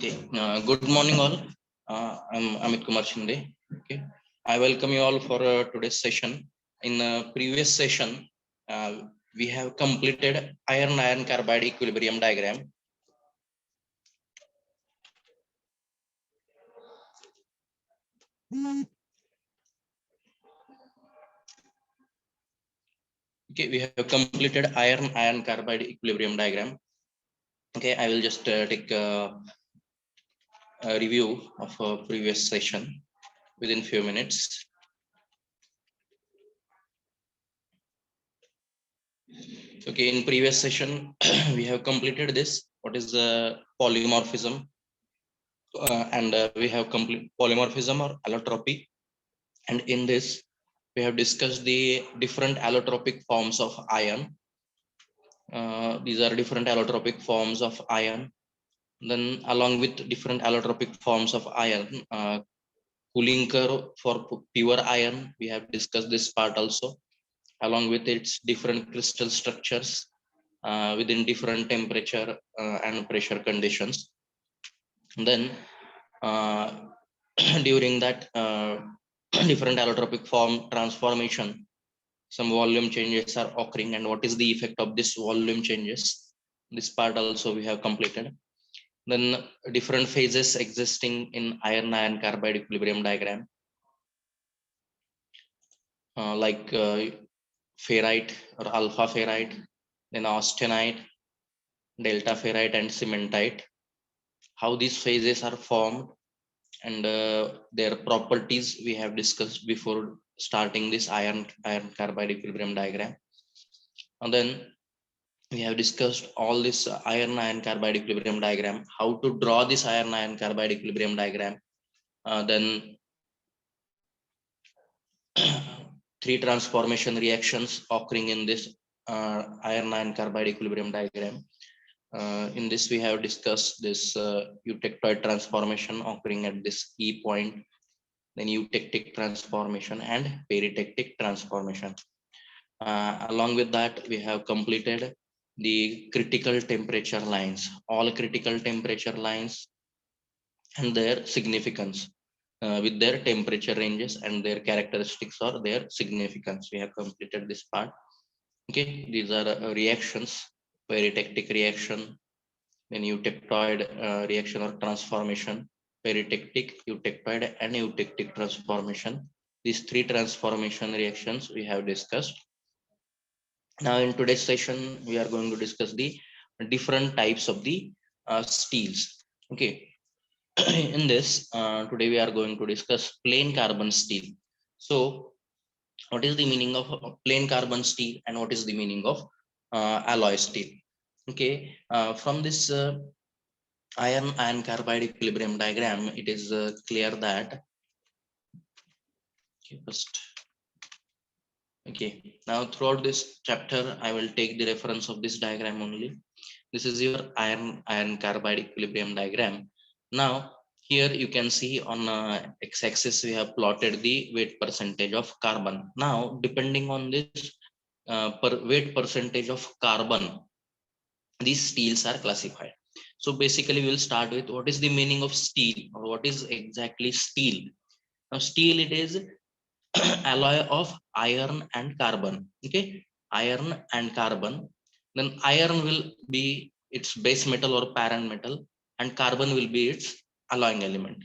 Okay, good morning all. I'm Amit Kumar Shinde. Okay, I welcome you all for today's session. In the previous session, we have completed iron-iron carbide equilibrium diagram. Okay, we have completed iron-iron carbide equilibrium diagram. Okay, I will just take a review of a previous session within few minutes. Okay, in previous session, we have completed this. What is the polymorphism? And we have complete polymorphism or allotropy. And in this, we have discussed the different allotropic forms of iron. These are different allotropic forms of iron. Then along with different allotropic forms of iron, cooling curve for pure iron, we have discussed this part also, along with its different crystal structures within different temperature and pressure conditions. And then during that different allotropic form transformation, some volume changes are occurring, and what is the effect of this volume changes? This part also we have completed. Then different phases existing in iron-iron carbide equilibrium diagram, like ferrite or alpha ferrite, then austenite, delta ferrite, and cementite. How these phases are formed and their properties we have discussed before starting this iron carbide equilibrium diagram. And then we have discussed all this iron carbide equilibrium diagram, how to draw this iron carbide equilibrium diagram. Then three transformation reactions occurring in this iron carbide equilibrium diagram. In this, we have discussed this eutectoid transformation occurring at this E point, then eutectic transformation and peritectic transformation. Along with that, we have completed the critical temperature lines, all critical temperature lines and their significance with their temperature ranges and their characteristics or their significance. We have completed this part. Okay, these are reactions, peritectic reaction, then eutectoid reaction or transformation, peritectic, eutectoid, and eutectic transformation. These three transformation reactions we have discussed. Now in today's session, we are going to discuss the different types of the steels. Okay, in this, today we are going to discuss plain carbon steel. So what is the meaning of plain carbon steel and what is the meaning of alloy steel? Okay, from this iron carbide equilibrium diagram, it is clear that okay, now throughout this chapter, I will take the reference of this diagram only. This is your iron carbide equilibrium diagram. Now here you can see on x-axis we have plotted the weight percentage of carbon. Now depending on this weight percentage of carbon, these steels are classified. So basically we will start with what is the meaning of steel or what is exactly steel. Now steel, it is alloy of iron and carbon. Okay, iron and carbon. Then iron will be its base metal or parent metal and carbon will be its alloying element.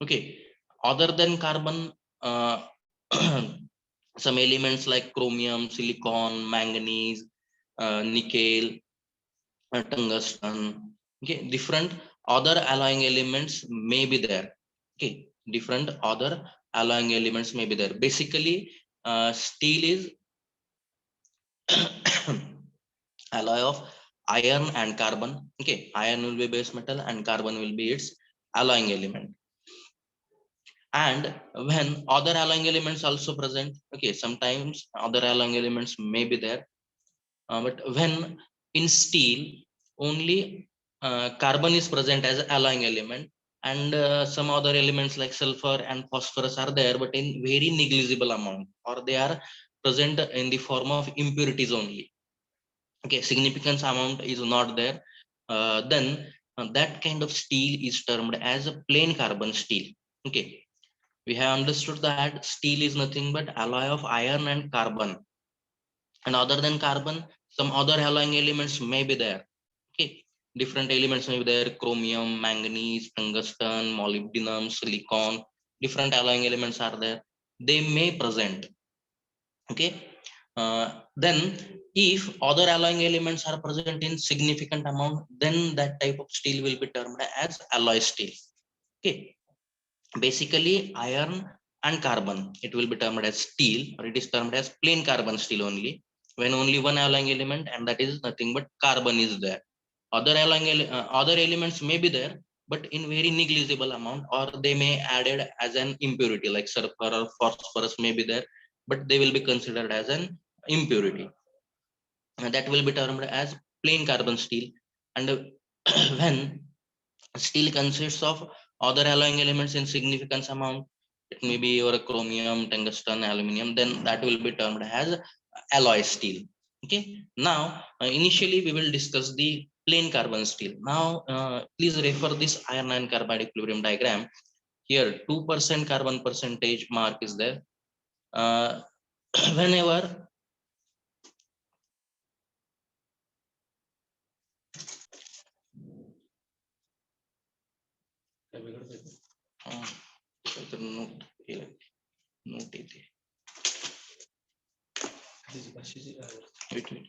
Okay, other than carbon, some elements like chromium, silicon, manganese, nickel, tungsten, okay, different other alloying elements may be there. Okay, different other alloying elements may be there. Basically steel is alloy of iron and carbon. Okay, iron will be base metal and carbon will be its alloying element. And when other alloying elements also present, okay, sometimes other alloying elements may be there, but when in steel only carbon is present as alloying element and some other elements like sulfur and phosphorus are there, but in very negligible amount, or they are present in the form of impurities only. Okay, significance amount is not there. Then that kind of steel is termed as a plain carbon steel. Okay, we have understood that steel is nothing but alloy of iron and carbon, and other than carbon some other alloying elements may be there. Okay, different elements may be there: chromium, manganese, tungsten, molybdenum, silicon. Different alloying elements are there, they may present. Okay, then if other alloying elements are present in significant amount, then that type of steel will be termed as alloy steel. Okay, basically iron and carbon, it will be termed as steel, or it is termed as plain carbon steel only when only one alloying element, and that is nothing but carbon is there. Other elements may be there, but in very negligible amount, or they may added as an impurity, like sulfur or phosphorus may be there, but they will be considered as an impurity, and that will be termed as plain carbon steel. And when steel consists of other alloying elements in significant amount, it may be your chromium, tungsten, aluminum, then that will be termed as alloy steel. Okay, now initially we will discuss the plain carbon steel. Now please refer this iron and carbide equilibrium diagram. Here 2% carbon percentage mark is there. uh, Whenever note note ಇದೆ. Wait, wait,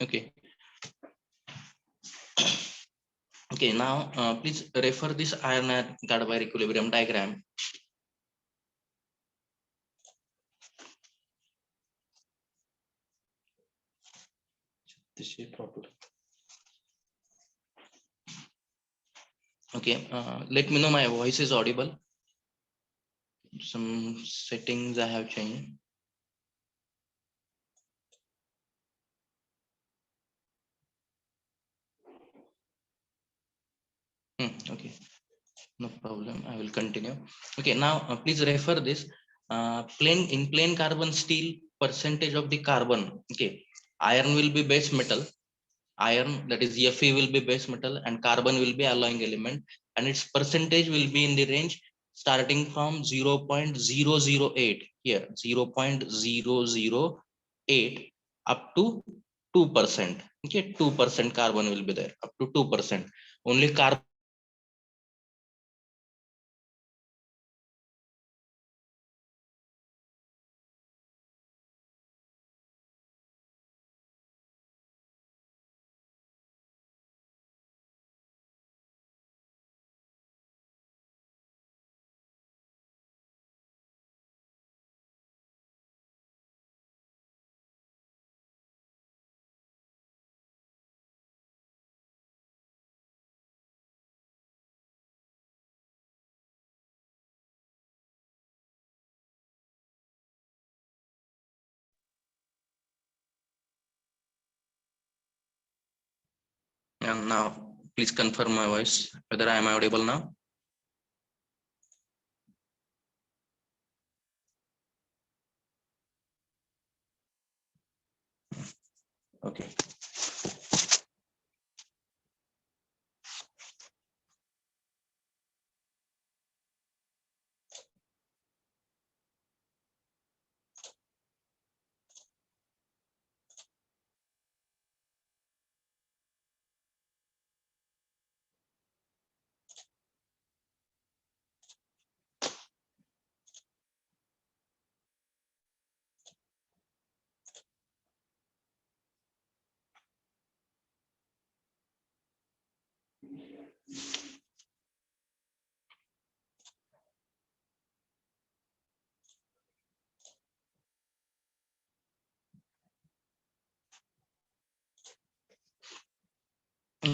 okay. Okay, now please refer this iron and carbide equilibrium diagram. Okay, let me know my voice is audible. Some settings I have changed. Okay, no problem, I will continue. Okay, now please refer this plain carbon steel, percentage of the carbon. Okay, iron will be base metal, iron, that is Fe, will be base metal, and carbon will be alloying element, and its percentage will be in the range starting from 0.008, here 0.008 up to 2%. Okay, 2% carbon will be there, up to 2%. Only carbon. And now please confirm my voice, whether I am audible now. Okay.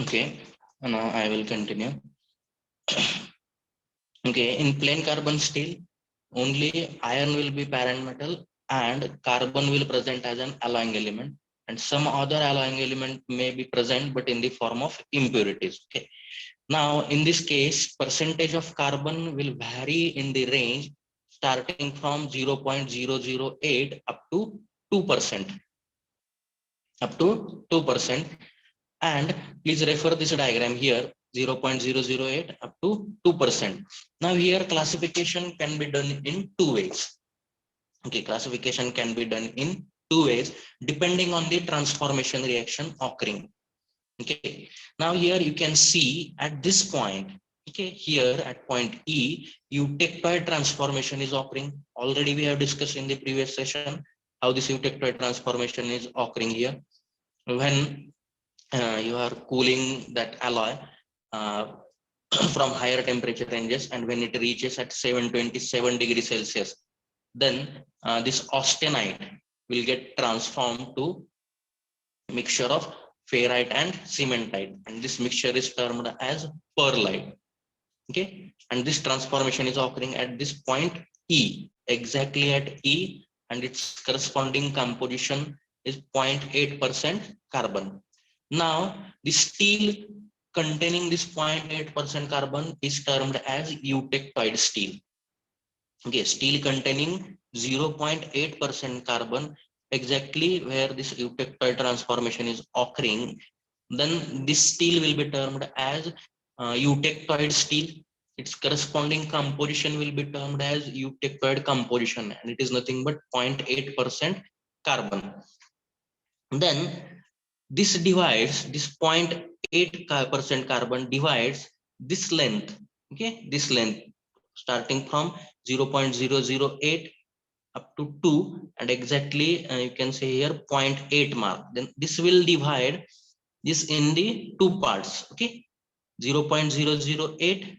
Okay, now I will continue. Okay, in plain carbon steel, only iron will be parent metal and carbon will present as an alloying element, and some other alloying element may be present but in the form of impurities. Okay, now in this case percentage of carbon will vary in the range starting from 0.008 up to 2%, up to 2%. And please refer this diagram here, 0.008 up to 2%. Now here classification can be done in two ways. Okay, classification can be done in two ways depending on the transformation reaction occurring. Okay, now here you can see at this point, okay, here at point E, eutectoid transformation is occurring. Already we have discussed in the previous session how this eutectoid transformation is occurring here. When you are cooling that alloy uh, from higher temperature ranges, and when it reaches at 727 degrees Celsius, then this austenite will get transformed to mixture of ferrite and cementite, and this mixture is termed as pearlite. Okay, and this transformation is occurring at this point E, exactly at E, and its corresponding composition is 0.8% carbon. Now the steel containing this 0.8% carbon is termed as eutectoid steel. Okay, steel containing 0.8% carbon, exactly where this eutectoid transformation is occurring, then this steel will be termed as eutectoid steel. Its corresponding composition will be termed as eutectoid composition, and it is nothing but 0.8% carbon. Then this divides, this 0.8% carbon divides this length. Okay, this length starting from 0.008 up to 2, and exactly you can say here 0.8 mark. Then this will divide this in the two parts. Okay, 0.008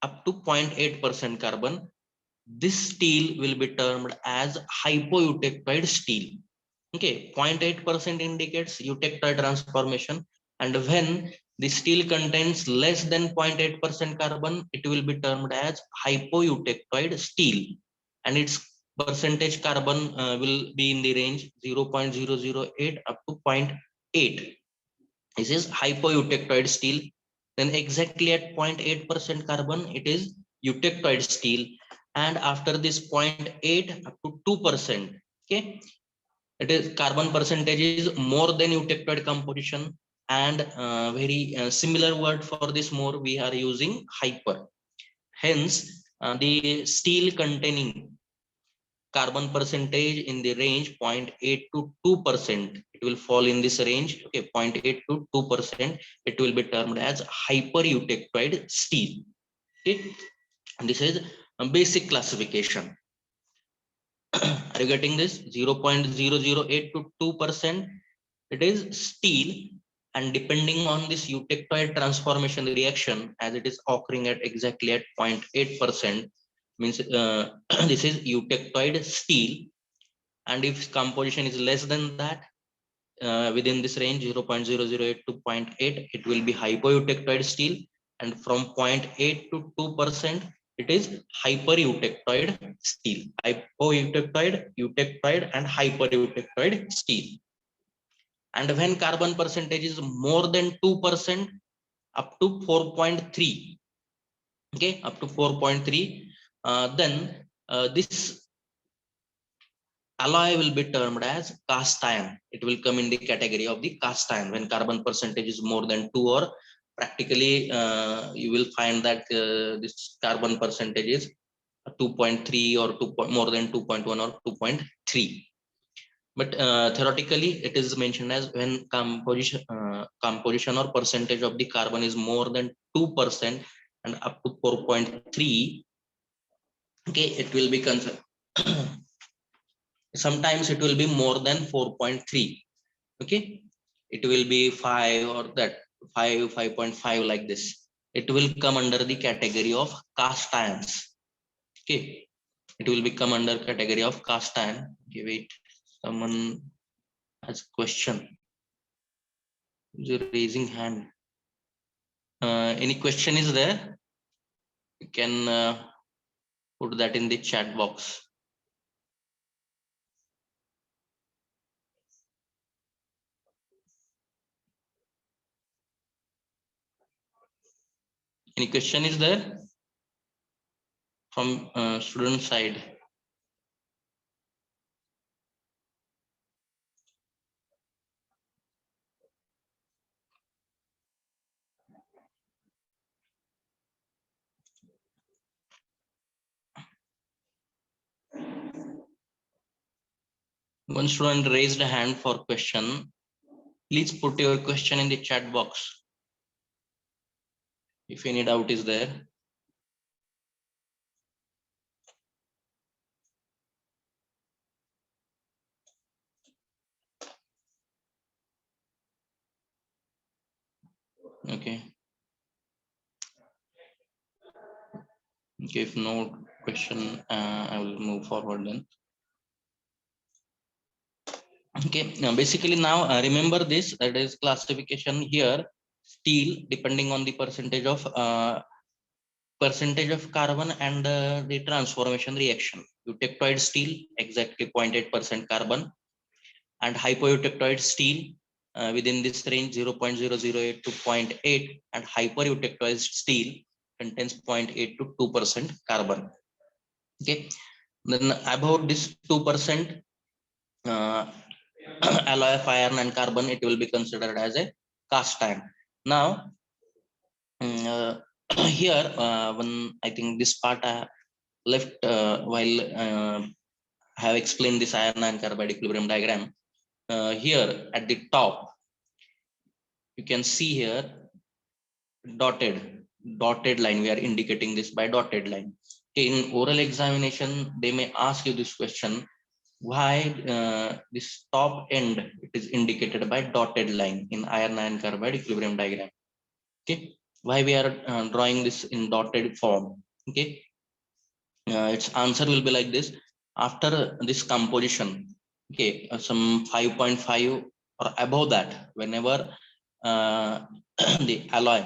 up to 0.8% carbon. This steel will be termed as hypoeutectoid steel. Okay, 0.8% indicates eutectoid transformation, and when the steel contains less than 0.8% carbon, it will be termed as hypoeutectoid steel, and its percentage carbon will be in the range 0.008 up to 0.8. This is hypoeutectoid steel. Then exactly at 0.8% carbon, it is eutectoid steel, and after this 0.8 up to 2%, okay, it is carbon percentage is more than eutectoid composition, and very similar word for this more we are using hyper. Hence the steel containing carbon percentage in the range 0.8 to 2%, it will fall in this range. Okay, 0.8 to 2%, it will be termed as hyper eutectoid steel. Okay, and this is a basic classification. Are you getting this? 0.008 to 2%, it is steel, and depending on this eutectoid transformation reaction, as it is occurring at exactly at 0.8%, means this is eutectoid steel, and if composition is less than that, within this range 0.008 to 0.8, it will be hypoeutectoid steel, and from 0.8 to 2%, it is hypereutectoid steel. Hypoeutectoid, eutectoid, and hypereutectoid steel. And when carbon percentage is more than 2%, up to 4.3, okay, up to 4.3, then this alloy will be termed as cast iron. It will come in the category of the cast iron when carbon percentage is more than 2, or practically you will find that this carbon percentage is 2.3 or 2 more than 2.1 or 2.3. But theoretically it is mentioned as when composition or percentage of the carbon is more than 2% and up to 4.3, okay, it will be considered. Sometimes it will be more than 4.3. Okay, it will be 5 or that 5.5 like this. It will come under the category of cast irons. Okay, it will become under category of cast iron. Okay, wait, someone has a question. You're raising hand. Any question is there? You can put that in the chat box. Any question is there from student side? One student raised a hand for question. Please put your question in the chat box if any doubt is there. Okay. Okay, if no question, I will move forward then. Okay, now basically now remember this, that is classification here. Steel, depending on the percentage of carbon and the transformation reaction. Eutectoid steel, exactly 0.8% carbon, and hypoeutectoid steel within this range 0.008 to 0.8, and hypereutectoid steel contains 0.8 to 2% carbon. Okay, then about this 2% alloy of iron and carbon, it will be considered as a cast iron. Now here when I think this part I left while I have explained this iron and carbide equilibrium diagram. Here at the top you can see here dotted line. We are indicating this by dotted line. Okay, in oral examination they may ask you this question, why this top end it is indicated by dotted line in iron carbide equilibrium diagram. Okay, why we are drawing this in dotted form. Okay, its answer will be like this. After this composition, okay, some 5.5 or above that, whenever the alloy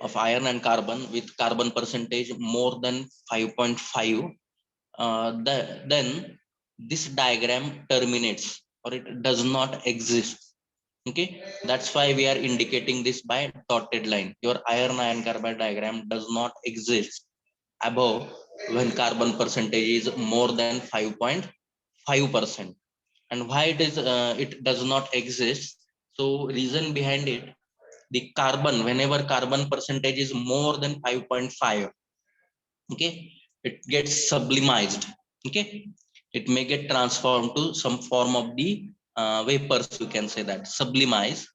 of iron and carbon with carbon percentage more than 5.5, then this diagram terminates or it does not exist. Okay, that's why we are indicating this by dotted line. Your iron carbide diagram does not exist above when carbon percentage is more than 5.5%. And why it does not exist? So reason behind it, the carbon, whenever carbon percentage is more than 5.5, okay, it gets sublimized. Okay, it may get transformed to some form of the vapors, you can say that sublimize.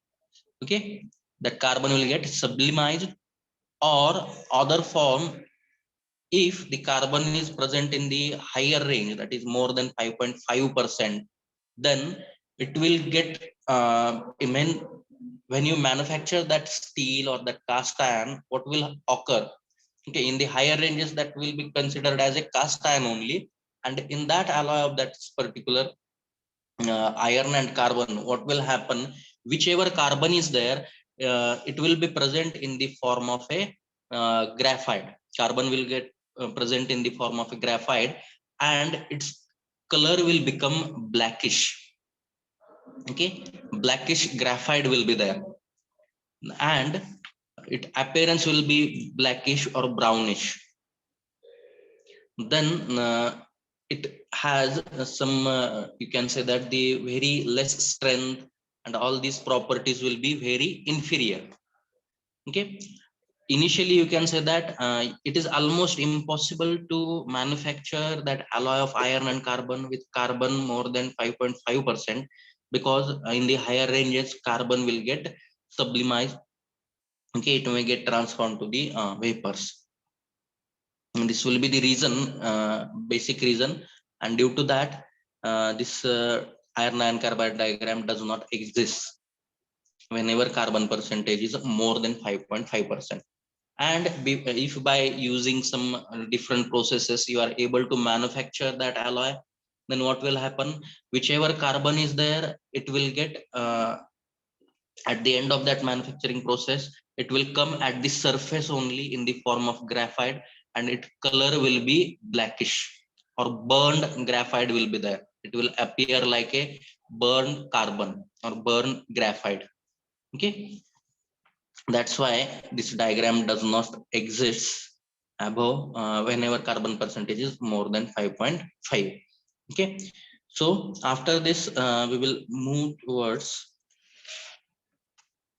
Okay, that carbon will get sublimized, or other form, if the carbon is present in the higher range, that is more than 5.5%, then it will get when you manufacture that steel or that cast iron, what will occur? Okay, in the higher ranges that will be considered as a cast iron only, and in that alloy of that particular iron and carbon, what will happen? Whichever carbon is there, it will be present in the form of a graphite. Carbon will get present in the form of a graphite, and its color will become blackish. Okay, blackish graphite will be there, and its appearance will be blackish or brownish. Then it has some you can say that the very less strength and all these properties will be very inferior. Okay, initially you can say that it is almost impossible to manufacture that alloy of iron and carbon with carbon more than 5.5%, because in the higher ranges carbon will get sublimized. Okay, it may get transformed to the vapors. And this will be the reason, basic reason, and due to that this iron carbide diagram does not exist whenever carbon percentage is more than 5.5%. And if by using some different processes you are able to manufacture that alloy, then what will happen? Whichever carbon is there, it will get at the end of that manufacturing process, it will come at the surface only in the form of graphite, and its color will be blackish or burned graphite will be there. It will appear like a burned carbon or burned graphite. Okay, that's why this diagram does not exist above whenever carbon percentage is more than 5.5. Okay, so after this we will move towards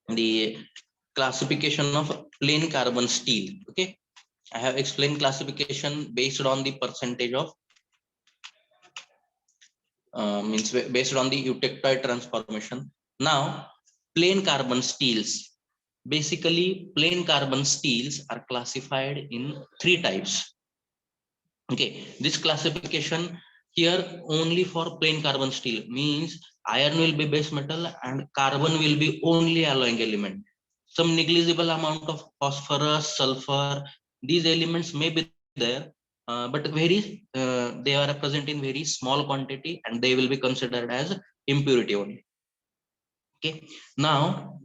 the classification of plain carbon steel. Okay, I have explained classification based on the percentage of means based on the eutectoid transformation. Now, plain carbon steels. Basically, plain carbon steels are classified in three types. Okay, this classification here only for plain carbon steel means iron will be base metal and carbon will be only alloying element. Some negligible amount of phosphorus, sulfur, these elements may be there, but they are present in very small quantity and they will be considered as impurity only. Okay, now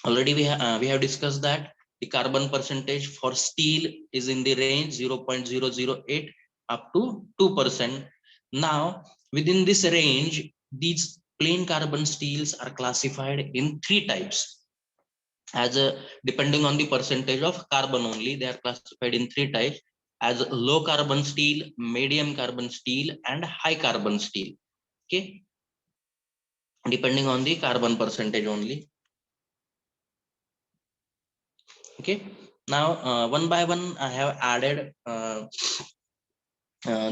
already we have discussed that the carbon percentage for steel is in the range 0.008 up to 2%. Now within this range, these plain carbon steels are classified in three types. As a depending on the percentage of carbon only, they are classified in three types: as low carbon steel, medium carbon steel, and high carbon steel. Okay, depending on the carbon percentage only. Okay, now one by one I have added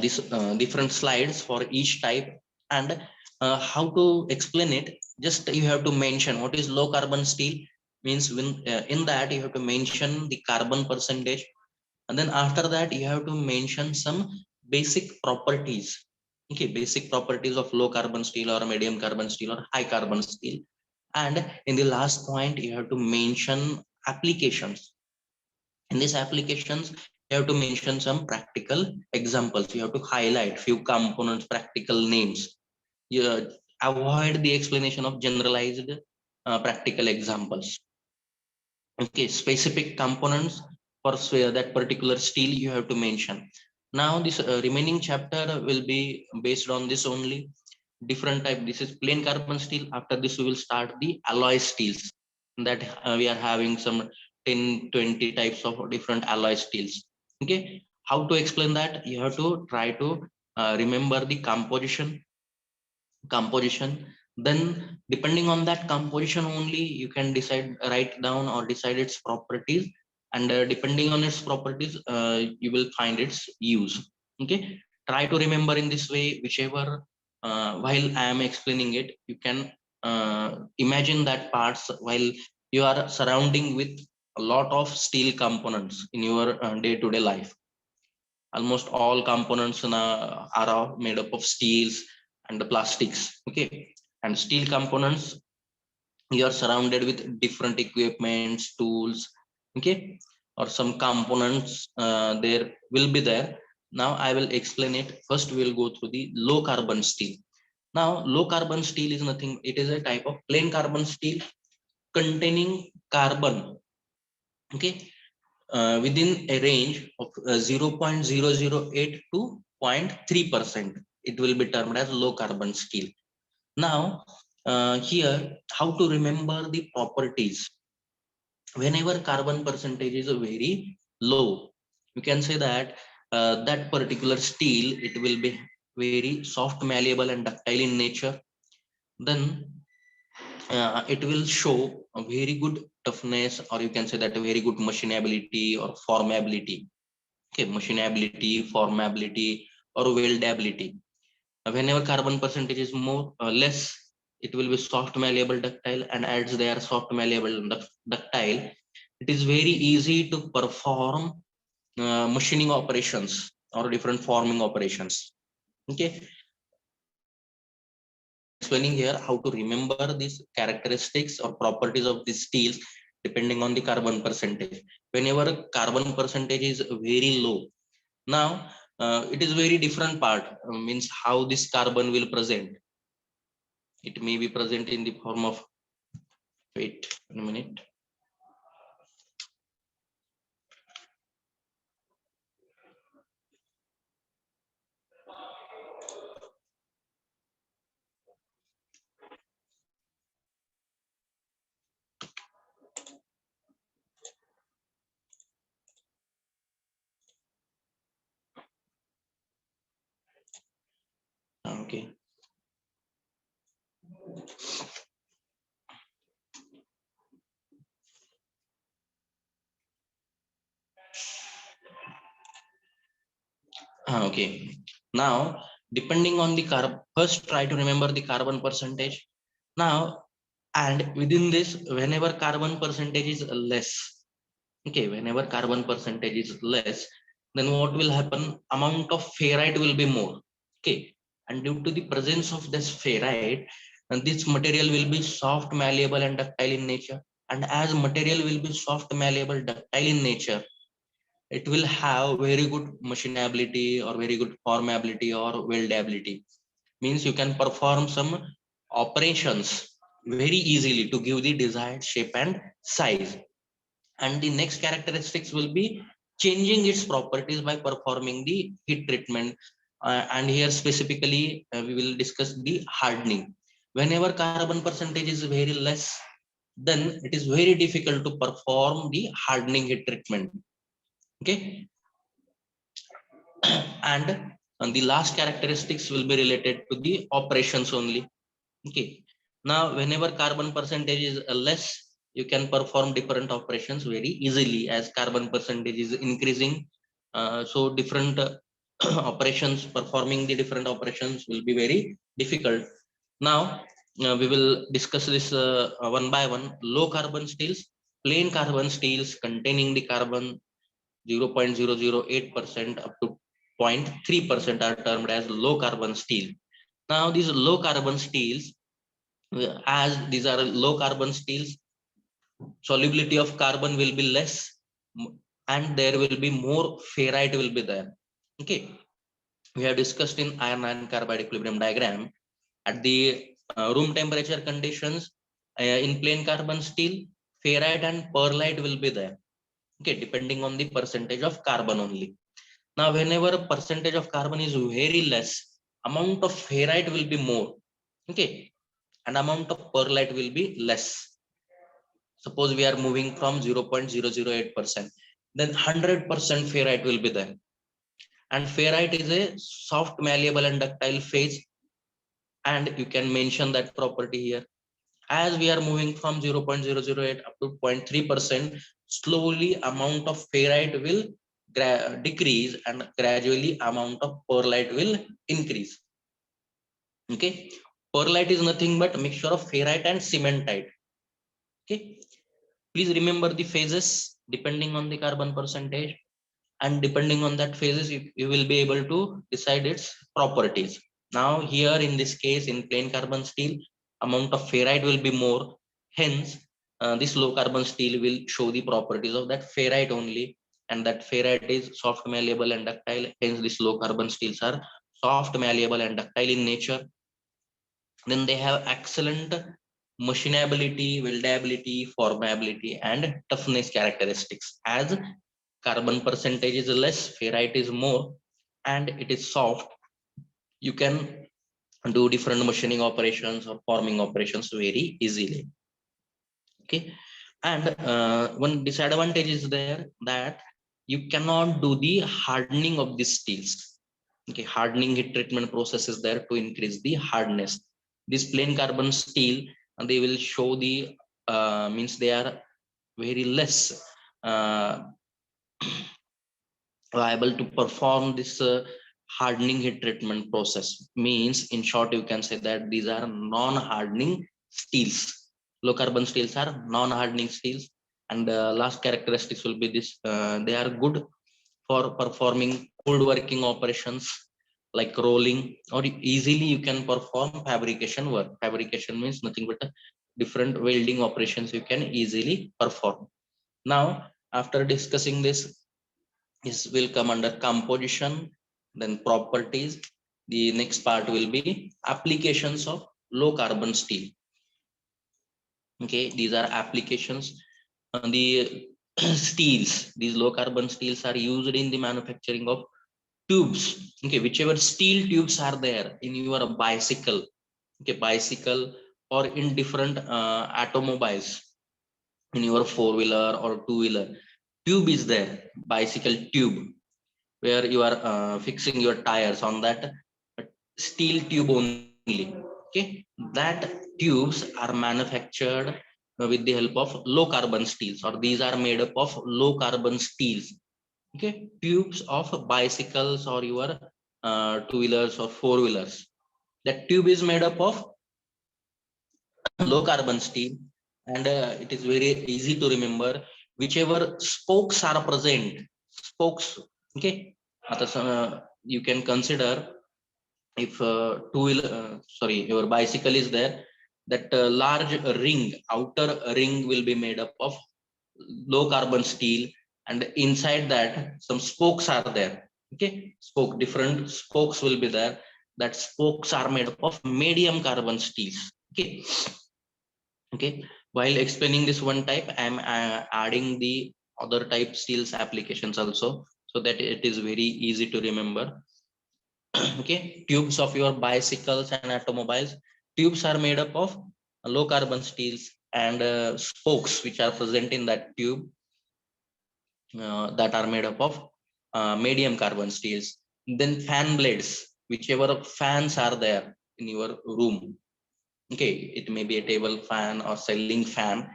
these different slides for each type, and how to explain it. Just you have to mention what is low carbon steel means. When in that you have to mention the carbon percentage, and then after that you have to mention some basic properties. Okay, basic properties of low carbon steel or medium carbon steel or high carbon steel. And in the last point you have to mention applications. In these applications you have to mention some practical examples. You have to highlight few components, practical names. You avoid the explanation of generalized practical examples. Okay, specific components for that particular steel you have to mention. Now this remaining chapter will be based on this only. Different type, this is plain carbon steel. After this we will start the alloy steels, that we are having some 10-20 types of different alloy steels. Okay, how to explain that? You have to try to remember the composition. Then depending on that composition only you can decide, write down or decide its properties, and depending on its properties you will find its use. Okay, try to remember in this way. Whichever while I am explaining it, you can imagine that parts while you are surrounding with a lot of steel components in your day-to-day life. Almost all components are made up of steels and the plastics. Okay, and steel components, you are surrounded with different equipments, tools. Okay, or some components there will be there. Now I will explain it. First we will go through the low carbon steel. Now low carbon steel is nothing, it is a type of plain carbon steel containing carbon. Okay, within a range of 0.008 to 0.3%, it will be termed as low carbon steel. Now here, how to remember the properties? Whenever carbon percentage is very low, you can say that that particular steel, it will be very soft, malleable and ductile in nature. Then it will show a very good toughness, or you can say that a very good machinability or formability. Okay, machinability, formability, or weldability. Whenever carbon percentage is more less, it will be soft, malleable, ductile, and as they are soft, malleable and ductile, it is very easy to perform machining operations or different forming operations. Okay, explaining here how to remember these characteristics or properties of these steels depending on the carbon percentage. Whenever carbon percentage is very low, now it is very different part, means how this carbon will present. It may be present in the form of, wait a minute. Okay, okay. Now depending on the carbon. First, try to remember the carbon percentage. Now, and within this, whenever carbon percentage is less, okay, whenever carbon percentage is less, then what will happen? Amount of ferrite will be more. Okay, and due to the presence of this ferrite, and this material will be soft, malleable, and ductile in nature. And as material will be soft, malleable, ductile in nature, it will have very good machinability or very good formability or weldability. Means you can perform some operations very easily to give the desired shape and size. And the next characteristics will be changing its properties by performing the heat treatment. And here specifically we will discuss the hardening. Whenever carbon percentage is very less, then it is very difficult to perform the hardening heat treatment. Okay. And the last characteristics will be related to the operations only. Okay. Now, whenever carbon percentage is less, you can perform different operations very easily. As carbon percentage is increasing, so different operations, performing the different operations will be very difficult. Now, we will discuss this one by one. Low carbon steels, plain carbon steels containing the carbon 0.008% up to 0.3% are termed as low carbon steel. Now, these low carbon steels, as these are low carbon steels, solubility of carbon will be less, and there will be more ferrite will be there. Okay, we have discussed in iron and carbide equilibrium diagram. At the room temperature conditions, in plain carbon steel, ferrite and pearlite will be there. Okay, depending on the percentage of carbon only. Now, whenever percentage of carbon is very less, amount of ferrite will be more. Okay, and amount of pearlite will be less. Suppose we are moving from 0.008%, then 100% ferrite will be there. And ferrite is a soft, malleable, and ductile phase. And you can mention that property here. As we are moving from 0.008 up to 0.3%, slowly amount of ferrite will decrease and gradually amount of pearlite will increase. Okay, pearlite is nothing but a mixture of ferrite and cementite. Okay, please remember the phases depending on the carbon percentage, and depending on that phases you will be able to decide its properties. Now here in this case, in plain carbon steel, amount of ferrite will be more, hence this low carbon steel will show the properties of that ferrite only, and that ferrite is soft, malleable, and ductile. Hence this low carbon steels are soft, malleable, and ductile in nature. Then they have excellent machinability, weldability, formability, and toughness characteristics. As carbon percentage is less, ferrite is more, and it is soft, you can do different machining operations or forming operations very easily. Okay, and one disadvantage is there, that you cannot do the hardening of these steels. Okay, hardening heat treatment process is there to increase the hardness. This plain carbon steel, and they will show the means they are very less able to perform this hardening heat treatment process. Means in short, you can say that these are non-hardening steels. Low carbon steels are non-hardening steels, and last characteristics will be this: they are good for performing cold working operations like rolling, or easily you can perform fabrication work. Fabrication means nothing but different welding operations you can easily perform. Now, after discussing this will come under composition, then properties. The next part will be applications of low carbon steel. Okay, these are applications. The steels, these low carbon steels are used in the manufacturing of tubes. Okay, whichever steel tubes are there in your bicycle, okay, bicycle, or in different automobiles, in your four-wheeler or two-wheeler, tube is there, bicycle tube, where you are fixing your tires on that steel tube only. Okay, that tubes are manufactured with the help of low carbon steels, or these are made up of low carbon steels. Okay, tubes of bicycles or your two-wheelers or four-wheelers. That tube is made up of low carbon steel, and it is very easy to remember. Whichever spokes are present, spokes, okay, you can consider if your bicycle is there, that large ring, outer ring will be made up of low carbon steel, and inside that some spokes are there. Okay, different spokes will be there. That spokes are made up of medium carbon steels. Okay, okay. While explaining this one type, I am adding the other type steels applications also, so that it is very easy to remember. Okay, tubes of your bicycles and automobiles, tubes are made up of low carbon steels, and spokes which are present in that tube, that are made up of medium carbon steels. Then fan blades, whichever fans are there in your room, okay, it may be a table fan or ceiling fan,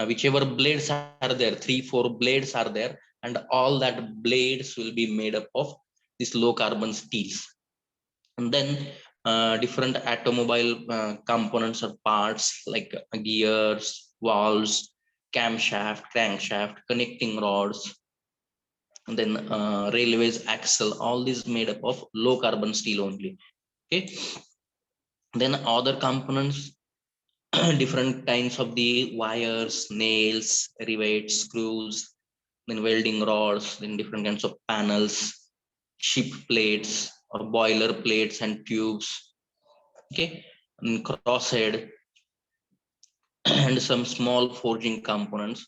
whichever blades are there, 3-4 blades are there, and all that blades will be made up of these low carbon steels. And then different automobile components or parts like gears, valves, camshaft, crankshaft, connecting rods, and then railways axle, all these made up of low carbon steel only. Okay, then other components, different kinds of the wires, nails, rivets, screws, then welding rods, then different kinds of panels, ship plates or boiler plates and tubes, okay, and crosshead, and some small forging components.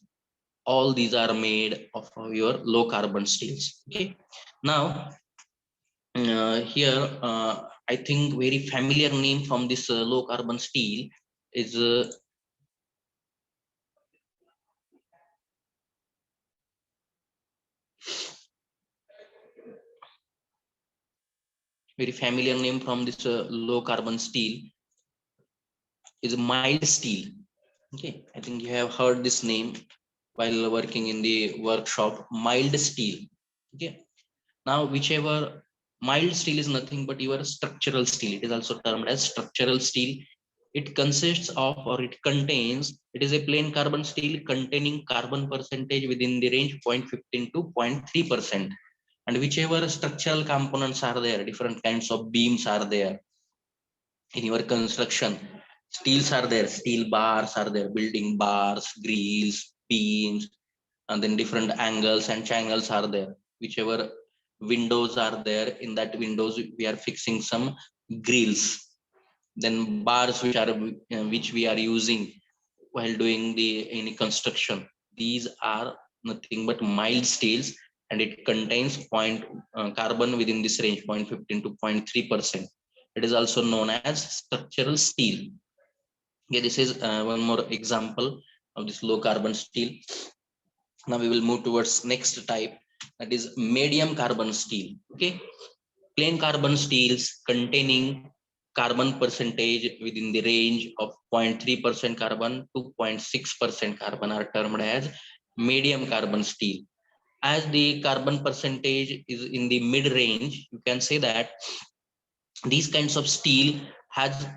All these are made of your low carbon steels. Okay, now here I think very familiar name from this low carbon steel is very familiar name from this low carbon steel is mild steel. Okay, I think you have heard this name while working in the workshop, mild steel. Okay, now whichever mild steel is nothing but your structural steel. It is also termed as structural steel. It consists of, or it contains, it is a plain carbon steel containing carbon percentage within the range 0.15 to 0.3%. And whichever structural components are there, different kinds of beams are there in your construction, steels are there, steel bars are there, building bars, grills, beams, and then different angles and channels are there. Whichever windows are there, in that windows we are fixing some grills, then bars which we are using while doing the any construction. These are nothing but mild steels, and it contains carbon within this range 0.15 to 0.3%. It is also known as structural steel. Okay, this is one more example of this low carbon steel. Now we will move towards next type, that is medium carbon steel. Okay, plain carbon steels containing carbon percentage within the range of 0.3% carbon to 0.6% carbon are termed as medium carbon steel. As the carbon percentage is in the mid range, you can say that these kinds of steel has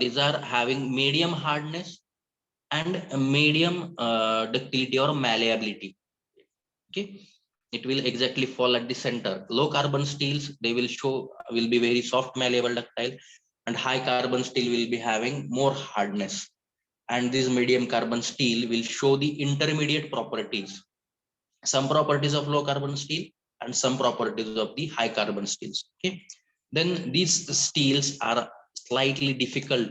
these are having medium hardness and a medium ductility or malleability. Okay, it will exactly fall at the center. Low carbon steels, they will be very soft, malleable, ductile, and high carbon steel will be having more hardness. And this medium carbon steel will show the intermediate properties, some properties of low carbon steel and some properties of the high carbon steels. Okay, then these steels are slightly difficult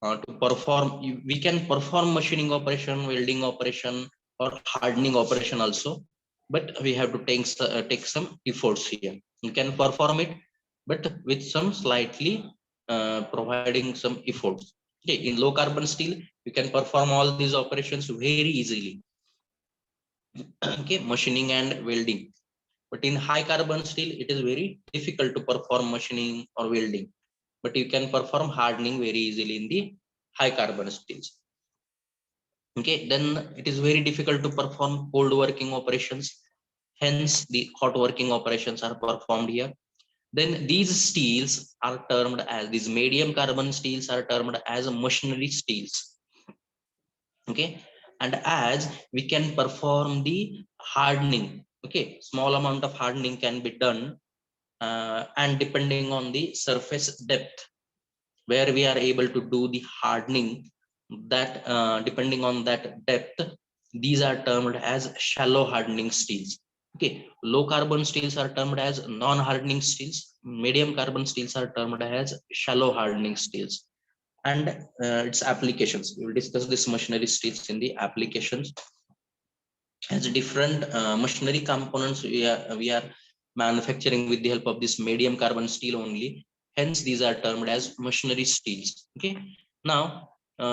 to perform. We can perform machining operation, welding operation, or hardening operation also, but we have to take some efforts here. You can perform it, but with some slightly providing some efforts. Okay, in low carbon steel you can perform all these operations very easily. Okay, machining and welding. But in high carbon steel it is very difficult to perform machining or welding, but you can perform hardening very easily in the high carbon steels. Okay, then it is very difficult to perform cold working operations, hence the hot working operations are performed here. Then these steels are termed as, these medium carbon steels are termed as machinery steels. Okay, and as we can perform the hardening, okay, small amount of hardening can be done, and depending on the surface depth where we are able to do the hardening, that depending on that depth, these are termed as shallow hardening steels. Okay, low carbon steels are termed as non hardening steels, medium carbon steels are termed as shallow hardening steels. And its applications, we will discuss this machinery steels in the applications. As different machinery components we are manufacturing with the help of this medium carbon steel only, hence these are termed as machinery steels. Okay, now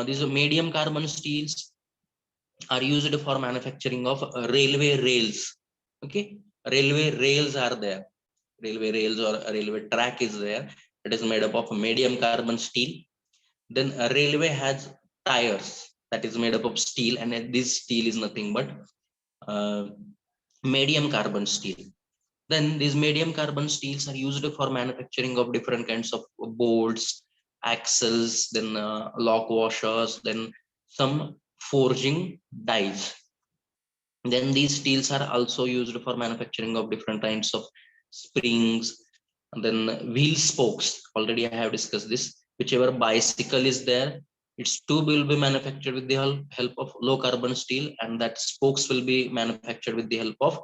these medium carbon steels are used for manufacturing of railway rails. Okay, railway rails are there, railway rails or a railway track is there, it is made up of medium carbon steel. Then a railway has tires that is made up of steel, and this steel is nothing but uh, medium carbon steel. Then these medium carbon steels are used for manufacturing of different kinds of bolts, axles, then lock washers, then some forging dies. Then these steels are also used for manufacturing of different kinds of springs, and then wheel spokes, already I have discussed this. Whichever bicycle is there, its tube will be manufactured with the help of low carbon steel, and that spokes will be manufactured with the help of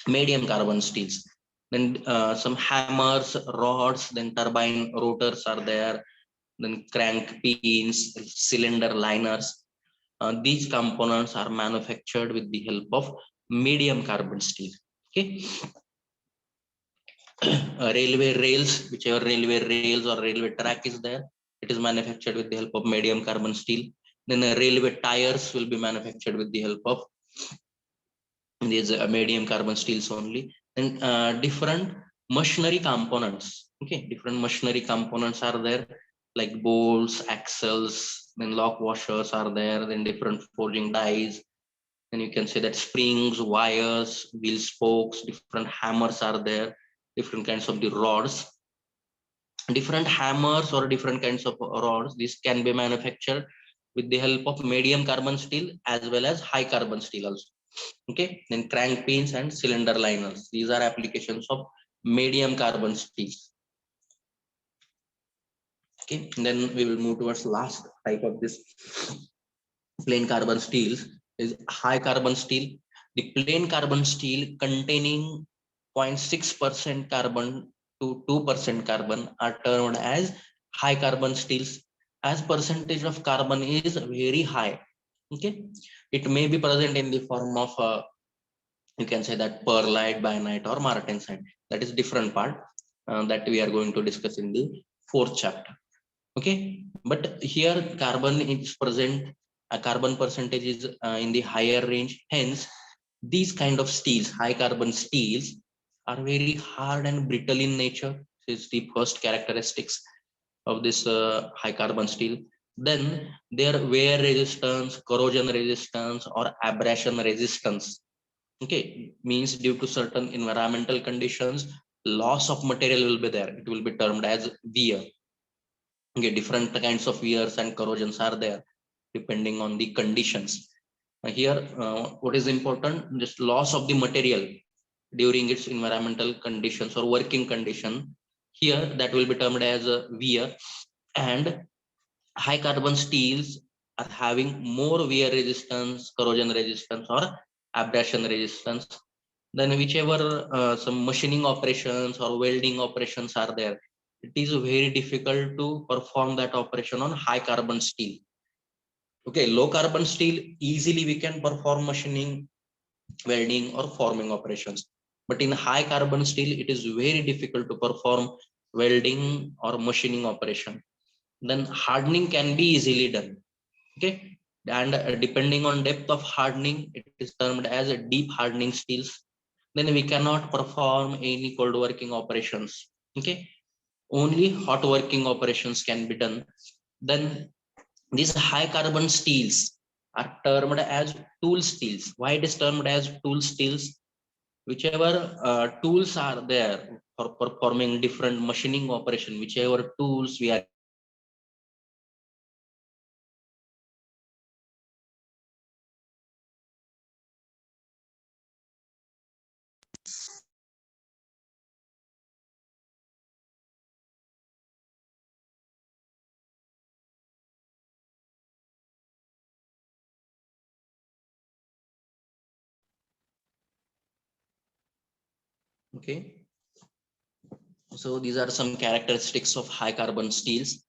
medium carbon steels. Then some hammers, rods, then turbine rotors are there, then crank pins, cylinder liners. These components are manufactured with the help of medium carbon steel. Okay, railway rails, whichever railway rails or railway track is there, it is manufactured with the help of medium carbon steel. Then railway tires will be manufactured with the help of these medium carbon steels only. And different machinery components, okay, different machinery components are there, like bolts, axles, then lock washers are there, then different forging dies, then you can say that springs, wires, wheel spokes, different hammers are there, different kinds of the rods. Different hammers or different kinds of rods, this can be manufactured with the help of medium carbon steel as well as high carbon steel also. Okay, then crank pins and cylinder liners, these are applications of medium carbon steels. Okay, and then we will move towards last type of this plain carbon steels, is high carbon steel. The plain carbon steel containing 0.6% carbon to 2% carbon are termed as high carbon steels, as percentage of carbon is very high. Okay, it may be present in the form of you can say that perlite, bainite or martensite, that is different part that we are going to discuss in the fourth chapter. Okay, but here carbon is present, a carbon percentage is in the higher range, hence these kind of steels, high carbon steels, are very hard and brittle in nature. This is the first characteristics of this high carbon steel. Then their wear resistance, corrosion resistance or abrasion resistance, okay, means due to certain environmental conditions, loss of material will be there, it will be termed as wear. Okay, different kinds of wears and corrosions are there depending on the conditions. Here what is important, just loss of the material during its environmental conditions or working condition, here that will be termed as a wear. And high carbon steels are having more wear resistance, corrosion resistance or abrasion resistance. Then whichever some machining operations or welding operations are there, it is very difficult to perform that operation on high carbon steel. Okay, low carbon steel easily we can perform machining, welding or forming operations, but in high carbon steel it is very difficult to perform welding or machining operation. Then hardening can be easily done. Okay, and depending on depth of hardening, it is termed as a deep hardening steels. Then we cannot perform any cold working operations. Okay, only hot working operations can be done. Then these high carbon steels are termed as tool steels. Why it is termed as tool steels? whichever tools are there for performing different machining operation, whichever tools we are okay. So these are some characteristics of high carbon steels.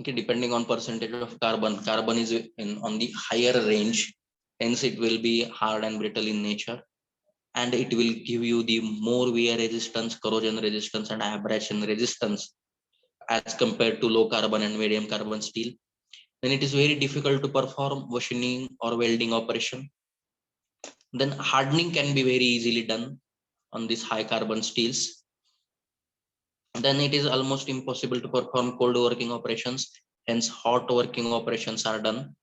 Okay, depending on percentage of carbon, carbon is on the higher range, hence it will be hard and brittle in nature, and it will give you the more wear resistance, corrosion resistance, and abrasion resistance as compared to low carbon and medium carbon steel. Then it is very difficult to perform machining or welding operation. Then hardening can be very easily done on these high carbon steels. Then it is almost impossible to perform cold working operations, hence hot working operations are done.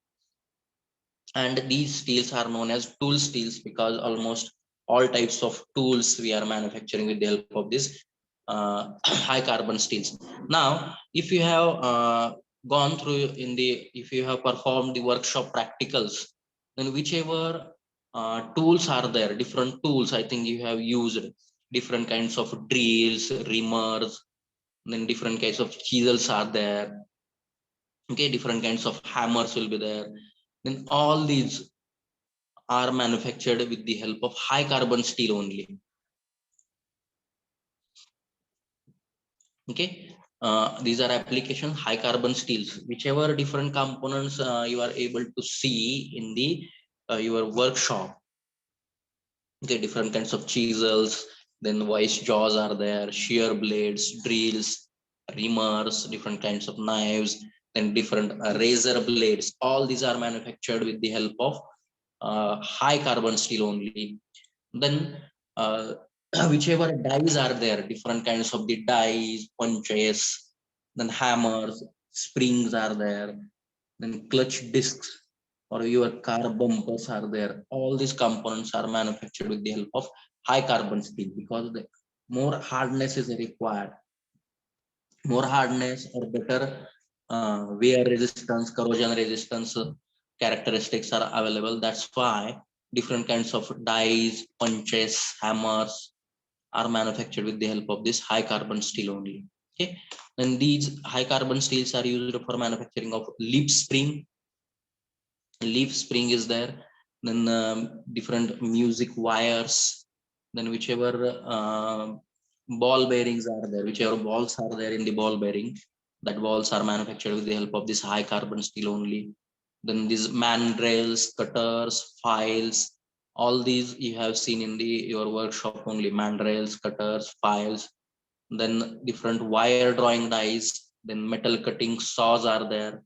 And these steels are known as tool steels because almost all types of tools we are manufacturing with the help of this high carbon steels. Now if you have gone through if you have performed the workshop practicals, then whichever tools are there, different tools, I think you have used different kinds of drills, reamers, then different kinds of chisels are there. Okay, different kinds of hammers will be there. Then all these are manufactured with the help of high carbon steel only. Okay, these are application high carbon steels, whichever different components you are able to see in the your workshop. Okay, different kinds of chisels, then vice jaws are there, shear blades, drills, reamers, different kinds of knives, then different razor blades. All these are manufactured with the help of high carbon steel only. Then whichever dies are there, different kinds of the dies, punches, then hammers, springs are there, then clutch discs or your car bumpers are there. All these components are manufactured with the help of high carbon steel because the more hardness is required, more hardness or better wear resistance, corrosion resistance characteristics are available. That's why different kinds of dies, punches, hammers are manufactured with the help of this high carbon steel only. Okay, and these high carbon steels are used for manufacturing of leaf spring. Leaf spring is there. Then different music wires. Then whichever ball bearings are there, whichever balls are there in the ball bearing, that balls are manufactured with the help of this high carbon steel only. Then these mandrels, cutters, files, all these you have seen in the your workshop only. Mandrels, cutters, files, then different wire drawing dies, then metal cutting saws are there.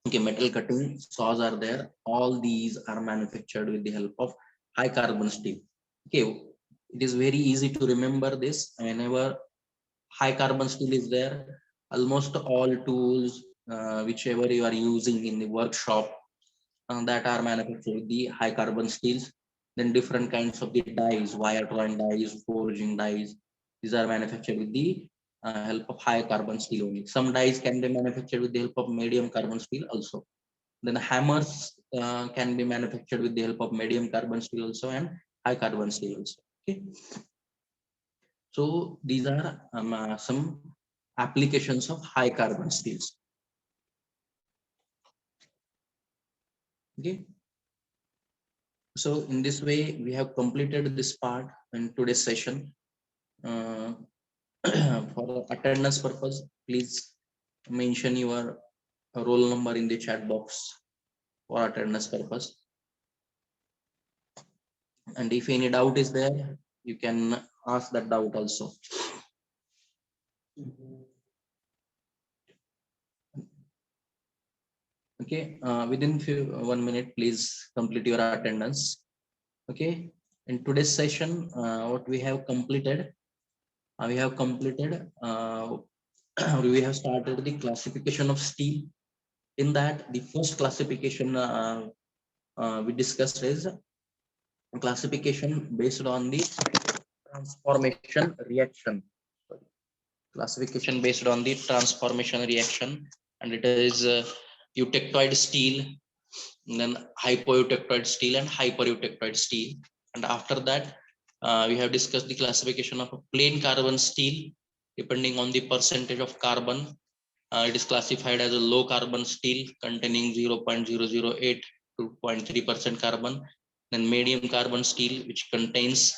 Okay, metal cutting saws are there. All these are manufactured with the help of high carbon steel. Okay, it is very easy to remember this. Whenever high carbon steel is there, almost all tools whichever you are using in the workshop that are manufactured with the high carbon steels. Then different kinds of the dies, wire drawing dies, forging dies, these are manufactured with the help of high carbon steel only. Some dies can be manufactured with the help of medium carbon steel also. Then hammers can be manufactured with the help of medium carbon steel also and high carbon steel also. Okay, so these are some applications of high carbon steels. Okay, so in this way we have completed this part in today's session. Uh, for attendance purpose, please mention your roll number in the chat box for attendance purpose. And if any doubt is there, you can ask that doubt also. Okay, within 1 minute, please complete your attendance. Okay, in today's session, what we have completed, we have started the classification of steel. In that, the first classification we discussed is classification based on the transformation reaction. Classification based on the transformation reaction, and it is eutectoid steel, then hypoeutectoid steel and hypereutectoid steel. And after that, we have discussed the classification of a plain carbon steel depending on the percentage of carbon. It is classified as a low carbon steel containing 0.008 to 0.3% carbon. Then medium carbon steel, which contains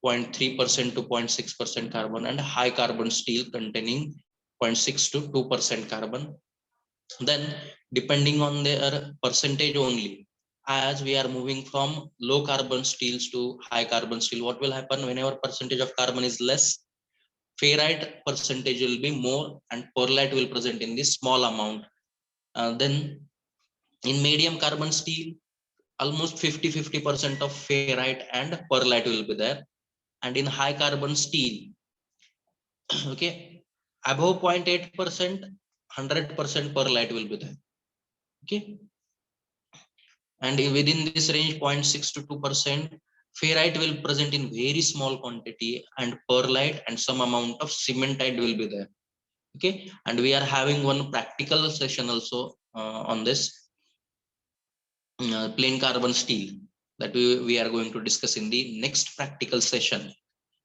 0.3% to 0.6% carbon, and high carbon steel containing 0.6 to 2% carbon. Then depending on their percentage only, as we are moving from low carbon steels to high carbon steel, what will happen whenever percentage of carbon is less? Ferrite percentage will be more and pearlite will present in this small amount. Then in medium carbon steel, almost 50% of ferrite and pearlite will be there. And in high carbon steel, okay, above 0.8%, 100% pearlite will be there. Okay, and within this range 0.6 to 2%, ferrite will present in very small quantity, and pearlite and some amount of cementite will be there. Okay, and we are having one practical session also on this plain carbon steel that we are going to discuss in the next practical session.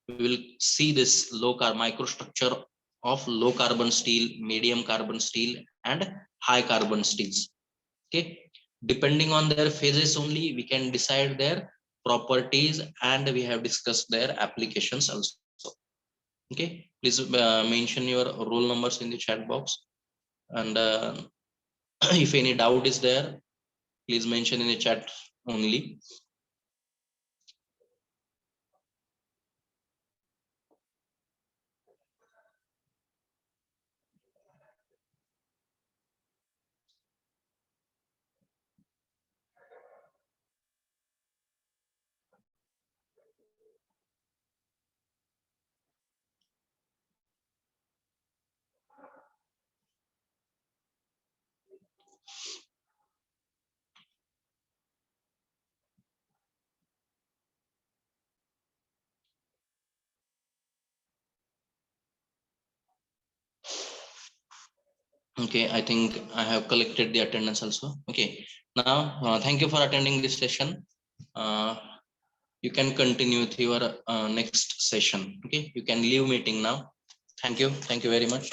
We will see this low carbon microstructure of low carbon steel, medium carbon steel and high carbon steels. Okay, depending on their phases only we can decide their properties, and we have discussed their applications also. Okay, please mention your roll numbers in the chat box, and if any doubt is there, please mention in the chat only. Okay, I think I have collected the attendance also. Okay, now thank you for attending this session. You can continue with your next session. Okay, you can leave meeting now. Thank you very much.